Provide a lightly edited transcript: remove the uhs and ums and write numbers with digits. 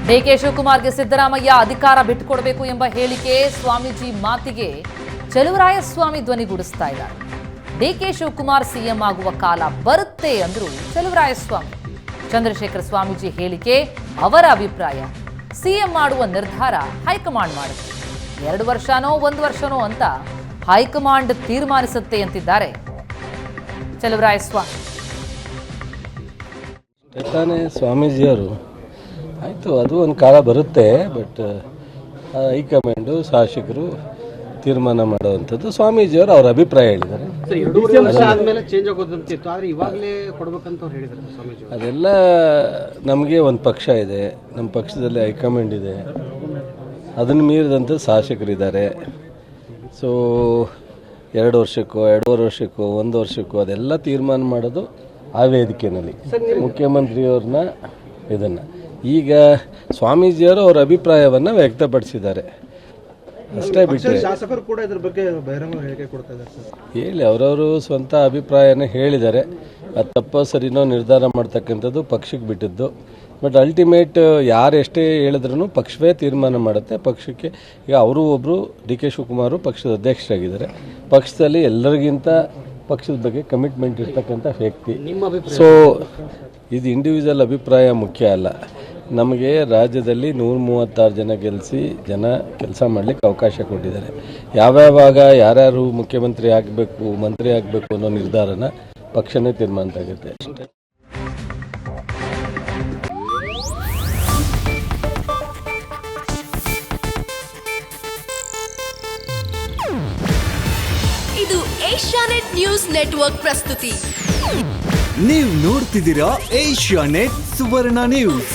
DK ಶಿವಕುಮಾರ್ಗೆ Siddaramaiah ಅಧಿಕಾರ ಬಿಟ್ಟುಕೊಡಬೇಕು ಎಂಬ ಹೇಳಿಕೆ ಸ್ವಾಮೀಜಿ ಮಾತಿಗೆ ಚಲುವರಾಯಸ್ವಾಮಿ ಧ್ವನಿಗೂಡಿಸ್ತಾ ಇದ್ದಾರೆ. ಡಿಕೆ ಶಿವಕುಮಾರ್ ಸಿಎಂ ಆಗುವ ಕಾಲ ಬರುತ್ತೆ ಅಂದ್ರು ಚಲುವರಾಯಸ್ವಾಮಿ. ಚಂದ್ರಶೇಖರ ಸ್ವಾಮೀಜಿ ಹೇಳಿಕೆ ಅವರ ಅಭಿಪ್ರಾಯ. ಸಿಎಂ ಮಾಡುವ ನಿರ್ಧಾರ ಹೈಕಮಾಂಡ್ ಮಾಡುತ್ತೆ. 2 ವರ್ಷನೋ 1 ವರ್ಷನೋ ಅಂತ ಹೈಕಮಾಂಡ್ ತೀರ್ಮಾನಿಸುತ್ತೆ ಅಂತಿದ್ದಾರೆ ಚಲುವರಾಯಸ್ವಾಮಿ. ತಾನೇ ಸ್ವಾಮೀಜಿಯವರು ಆಯಿತು, ಅದು ಒಂದು ಕಾಲ ಬರುತ್ತೆ, ಬಟ್ ಹೈಕಮಾಂಡು ಶಾಸಕರು ತೀರ್ಮಾನ ಮಾಡುವಂಥದ್ದು. ಸ್ವಾಮೀಜಿಯವರು ಅವರ ಅಭಿಪ್ರಾಯ ಹೇಳಿದ್ದಾರೆ. ಅದೆಲ್ಲ ನಮಗೆ ಒಂದು ಪಕ್ಷ ಇದೆ, ನಮ್ಮ ಪಕ್ಷದಲ್ಲಿ ಹೈಕಮಾಂಡ್ ಇದೆ, ಅದನ್ನು ಮೀರಿದಂಥ ಶಾಸಕರಿದ್ದಾರೆ. ಸೊ 2 ವರ್ಷಕ್ಕೋ 2.5 ವರ್ಷಕ್ಕೋ 1 ವರ್ಷಕ್ಕೋ ಅದೆಲ್ಲ ತೀರ್ಮಾನ ಮಾಡೋದು ಆ ವೇದಿಕೆಯಲ್ಲಿ ಮುಖ್ಯಮಂತ್ರಿಯವ್ರನ್ನ ಇದನ್ನು. ಈಗ ಸ್ವಾಮೀಜಿಯವರು ಅವರ ಅಭಿಪ್ರಾಯವನ್ನು ವ್ಯಕ್ತಪಡಿಸಿದ್ದಾರೆ ಅಷ್ಟೇ ಬಿಟ್ಟರೆ ಶಾಸಕರು ಕೂಡ ಇದ್ರ ಬಗ್ಗೆ ಬಹಿರಂಗ ಹೇಳಿಕೆ ಕೊಡ್ತಾ ಇದ್ದಾರೆ. ಹೇಳಿ, ಅವರವರು ಸ್ವಂತ ಅಭಿಪ್ರಾಯನ ಹೇಳಿದ್ದಾರೆ. ಅದು ತಪ್ಪೋ ಸರಿನೋ ನಿರ್ಧಾರ ಮಾಡ್ತಕ್ಕಂಥದ್ದು ಪಕ್ಷಕ್ಕೆ ಬಿಟ್ಟಿದ್ದು. ಬಟ್ ಅಲ್ಟಿಮೇಟ್ ಯಾರು ಎಷ್ಟೇ ಹೇಳಿದ್ರೂ ಪಕ್ಷವೇ ತೀರ್ಮಾನ ಮಾಡುತ್ತೆ. ಪಕ್ಷಕ್ಕೆ ಈಗ ಅವರು ಒಬ್ಬರು ಡಿ ಕೆ ಶಿವಕುಮಾರ್ ಪಕ್ಷದ ಅಧ್ಯಕ್ಷರಾಗಿದ್ದಾರೆ. ಪಕ್ಷದಲ್ಲಿ ಎಲ್ಲರಿಗಿಂತ ಪಕ್ಷದ ಬಗ್ಗೆ ಕಮಿಟ್ಮೆಂಟ್ ಇರ್ತಕ್ಕಂಥ ವ್ಯಕ್ತಿ. ಸೊ ಇದು ಇಂಡಿವಿಜುವಲ್ ಅಭಿಪ್ರಾಯ ಮುಖ್ಯ ಅಲ್ಲ. ನಮಗೆ ರಾಜ್ಯದಲ್ಲಿ 136 ಜನ ಗೆಲ್ಲಿಸಿ ಜನ ಕೆಲಸ ಮಾಡಲಿಕ್ಕೆ ಅವಕಾಶ ಕೊಟ್ಟಿದ್ದಾರೆ. ಯಾವ್ಯಾವಾಗ ಯಾರ್ಯಾರು ಮುಖ್ಯಮಂತ್ರಿ ಆಗಬೇಕು, ಮಂತ್ರಿ ಆಗಬೇಕು ಅನ್ನೋ ನಿರ್ಧಾರನ ಪಕ್ಷನೇ ತೀರ್ಮಾನ ಆಗುತ್ತೆ. ಇದು ಏಷ್ಯಾನೆಟ್ ನ್ಯೂಸ್ ನೆಟ್ವರ್ಕ್ ಪ್ರಸ್ತುತಿ. ನೀವು ನೋಡ್ತಿದ್ದೀರಾ ಏಷ್ಯಾನೆಟ್ ಸುವರ್ಣ ನ್ಯೂಸ್.